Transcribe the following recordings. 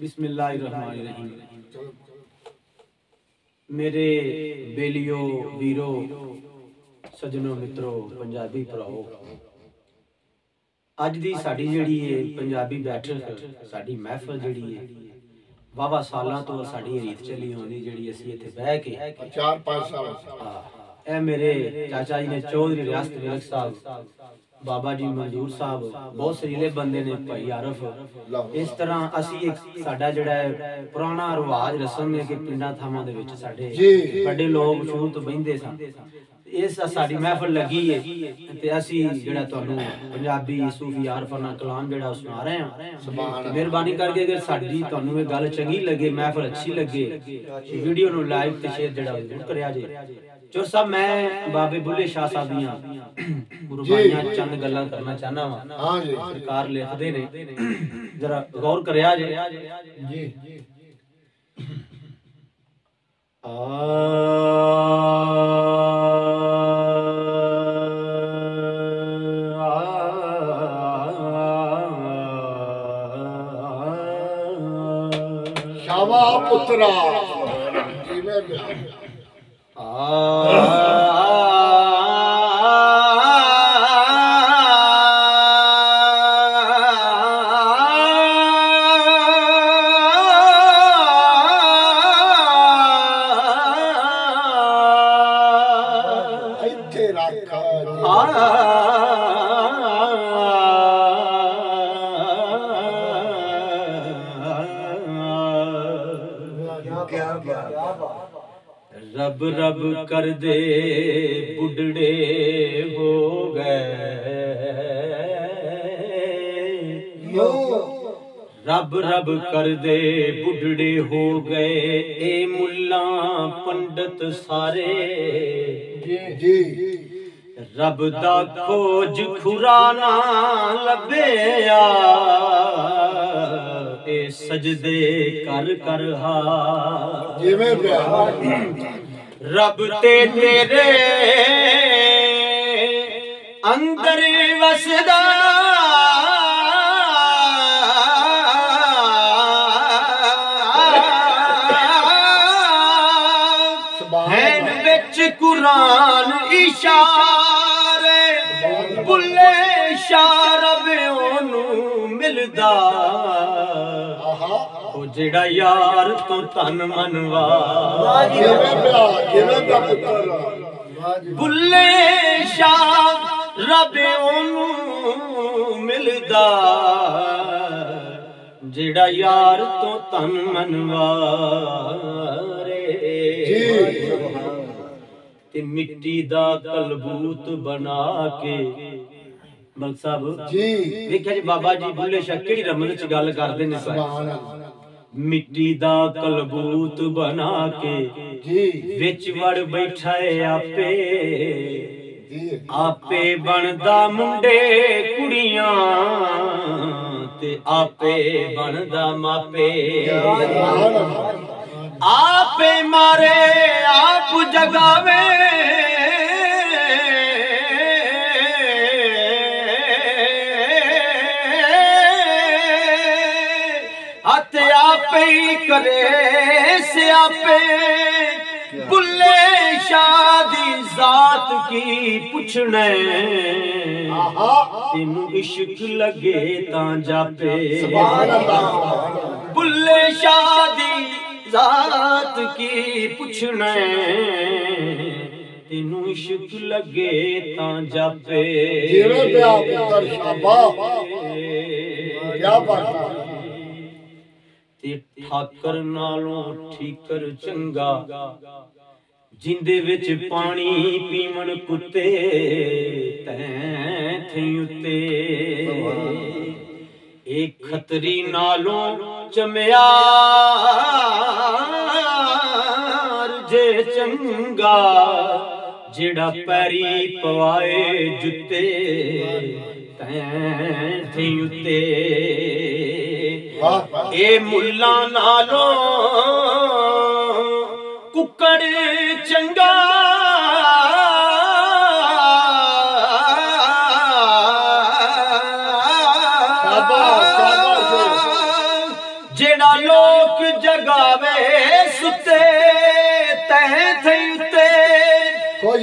बिस्मिल्लाहिर्रहमानिर्रहीम। मेरे बेलियो वीरो सजनों मित्रों पंजाबी भराओ, अज दी साडी जिहड़ी है पंजाबी बैठक साडी महफिल जिहड़ी है वावा सालां तो साडी रीत चली आउंदी जिहड़ी असीं इत्थे बह के 4-5 साल ए मेरे चाचा जी ने चौधरी रियासत मलिक साहब, बाबा जी मंजूर साहब, बहुत सरीले बंदे ने, भाई आरफ। इस तरह असी एक साडा जिहड़ा है पुराना रिवाज रस्म है कि पिंडां थावां दे विच साडे बड़े लोग शुरू तो बहिंदे सन। इस साडी महफिल लगी है ते असी जिहड़ा तुहानू पंजाबी सूफी आरफाना कलाम जिहड़ा सुना रहे हैं। मेहरबानी करके अगर साडी तुहानू ये गल चंगी लगे, महफिल अच्छी लगे, वीडियो नू लाइक ते शेयर जिहड़ा जरूर करिया जे। जो सब मैं बाबे बुल्ले शाह साहब दियां कुर्बानियां चंद गल्लां करना चाहना वा। हां जी, सरकार लिखदे ने, जरा गौर करिया जे जी। शावा पुत्रा रब रब कर दे बुढ़ड़े हो गए, रब रब कर दे बुढ़ड़े हो गए, ए मुल्ला पंडित सारे रब दा खोज खुराना लभेया, ए सजदे कर कर हा रब ते तेरे अंदर वसदा है विच कुरान इशारे, बुल्ले शाह रब ओनू मिलदा जेड़ा यार तो तन मनवा, बुल्ले शाह रब ओनू मिलदा जेड़ा यार तो तन मनवा ते मिट्टी दा कलबूत बना के मलक साहब जी देखिया जी बाबा जी बुल्ले शाह केड़ी रमज च गल करदे ने। मिट्टी दा कलबूत बना के विच वड़ बैठा है आपे, आपे बनदा मुंडे कुड़ियां ते आपे बनदा मापे, आपे मारे आप जगावे करे स्यापे, बुल्ले शाह दी जात की पुछने तेनू इश्क लगे तां जापे, बुल्ले शाह दी जात की पुछने तेनू इश्क लगे तां जापे। ते ठाकर नालों ठीकर चंगा, जिंदे विच पानी पीवन कुत्ते तैं उत्ते, एक खतरी नालों चमयार जे चंगा, जेड़ा पैरी पवाए जुत्ते तैं उत्ते, ए मुल्ला नालो कुकड़ चंगा, जेड़ा लोक जगावे सुते तैं थई उते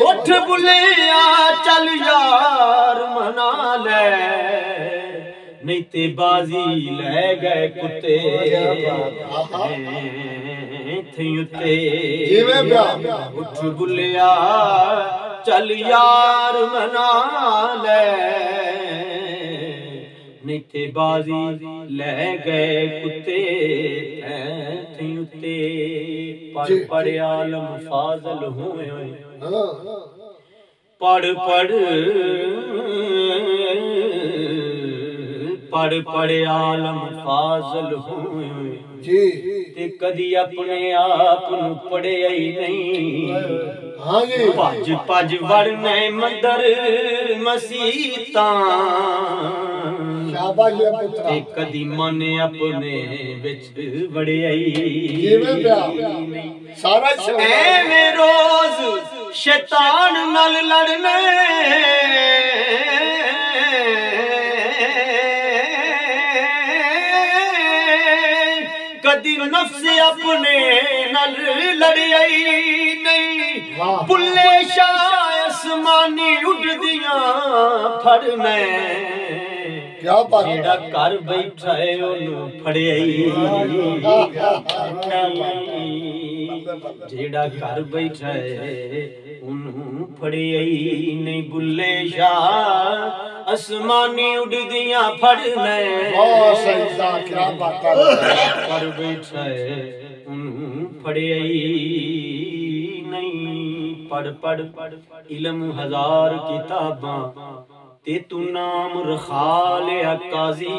उठ बुलिया चल यार मना ले नहीं ते बाजी ले गए कुत्ते थई उते उठ बुलिया चल यार मना ले नहीं थे बाजी ले गए कुत्ते थी उते पढ़ पढ़ आलम फाजल हुए पढ़ पढ़ पढ़ पढ़ आलम फाजल हुए जी ते कदी अपने आप नू पढ़िया ही नहीं हाँ जी भज भज वड़ने मंदर मसीतां शाबाश है पुत्रा कदी मन अपने विच वड़ियाई सारा एवें रोज शैतान नाल लड़ने कदी नफ्स अपने नाल लड़ियाई नहीं बुल्ले शाह आसमानी उड़दियां फड़ने क्या बात जेड़ा घर बैठा है ओनू फड़ियाई जेड़ा घर बैठा है ओनू फड़ियाई नहीं बुल्ले शाह आसमानी उड़दियां फड़ने क्या बात घर बैठा है ओनू फड़ियाई नहीं पढ़ पढ़ इल्म हजार किताबां ते तू नाम रखा लिया काजी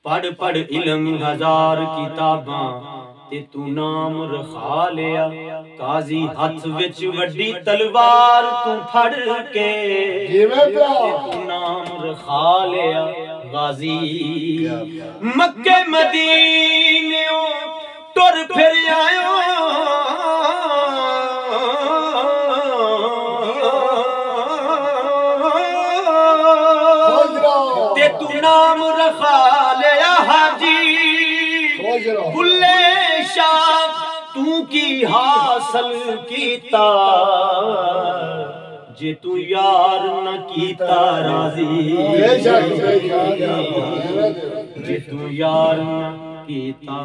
पढ़ पढ़ इल्म हजार किताबां ते तू नाम रखा लिया काजी हाथ विच वड्डी तलवार तू फड़ के तू नाम रखा लिया गाजी मक्के मदीने टुर फिर आयो तू नाम रखा लिया हाजी बुल्ले शाह तू की हासिल कीता जे तू यार न कीता राजी जे तू यार न कीता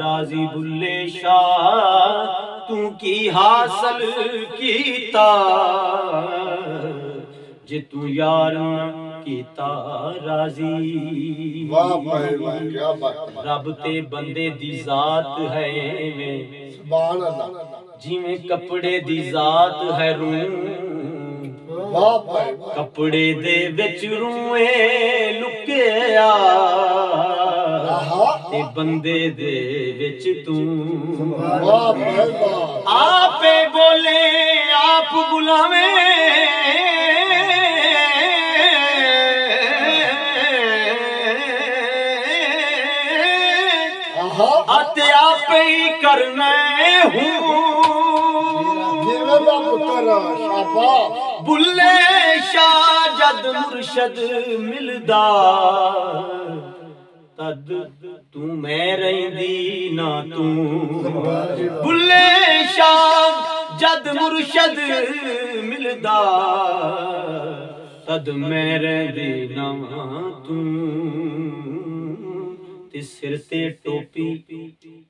राजी बुल्ले शाह तू की हासिल कीता जे तू यार न कीता राजी वाह भाई वाह क्या बात रब ते बंदे दी जात है सुभान अल्लाह जिवें कपड़े दी जात है रूह वाह भाई कपड़े दे विच रूए लुकिया ते बंदे दे विच तू वाह भाई वाह आपे बोले आप बुलावे आते आप ही करना हूँ बुल्ले शाह जद मुर्शद मिलदा तद तू मैं रहिंदी ना तू बुल्ले शाह जद मुर्शद मिलदा तद मैं रहिंदी ना तू सिर ते टोपी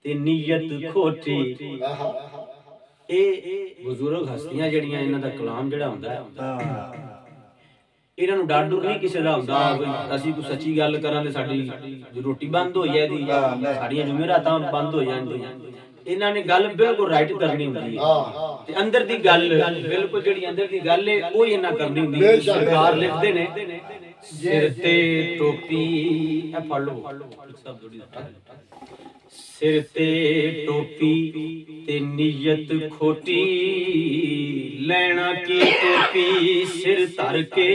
ते नीयत खोटी ए बुजुर्ग हस्तियां जड़ियां इन्हां दा कलाम जड़ा हुंदा है इन्हां नूं डर डुर नहीं किसे दा हुंदा असीं कोई सच्ची गल करां ते साडी रोटी बंद हो जाएगी साडियां जुमेरातां बंद हो जांदियां इन्हां ने गल बिल्कुल राइट करनी हुंदी है ते अंदर दी गल बिल्कुल जेहड़ी अंदर दी गल है ओही इन्हां करनी हुंदी है सरकार लिखदे ने सिर ते टोपी ए फड़ लो सिर ते टोपी ते नीयत खोटी लेना की टोपी सिर धर के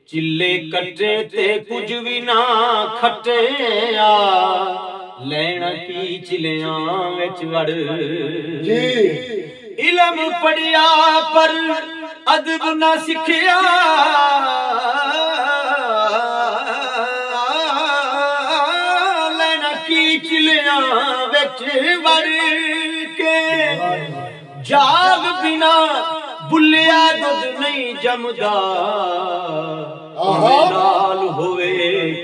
चिल्ले कटे ते कुछ भी ना खटिया लेना की चिलियां विच वड़ इलम पढ़िया पर अदब ना सिखिया चिलियां विच वड़ के जाग बिना बुलिया दुध नहीं जमदा नाल होवे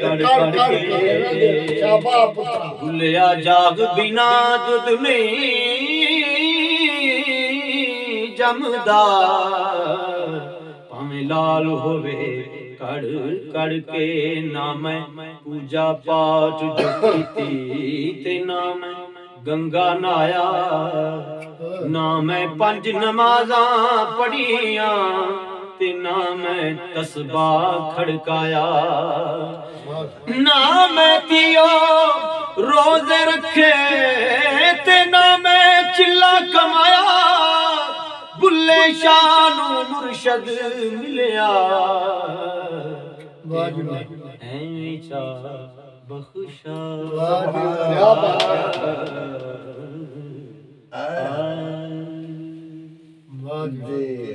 कड़ कड़ के शाबाश पुत्रा बुलिया जाग बिना दुध नहीं जमदा भावें लाल होवे कड़ कड़ के ना मैं पूजा पाठ जो कीती ते ना मैं गंगा नहाया ना मैं पंज नमाज़ां पढ़ियां ते ना मैं तस्बा खड़काया ना मैं तियो रोजे रखे ते ना मैं चिल्ला कमाया बुल्ले शाह नू मुर्शद मिलिया ऐ चाह बख्शा क्या बात जी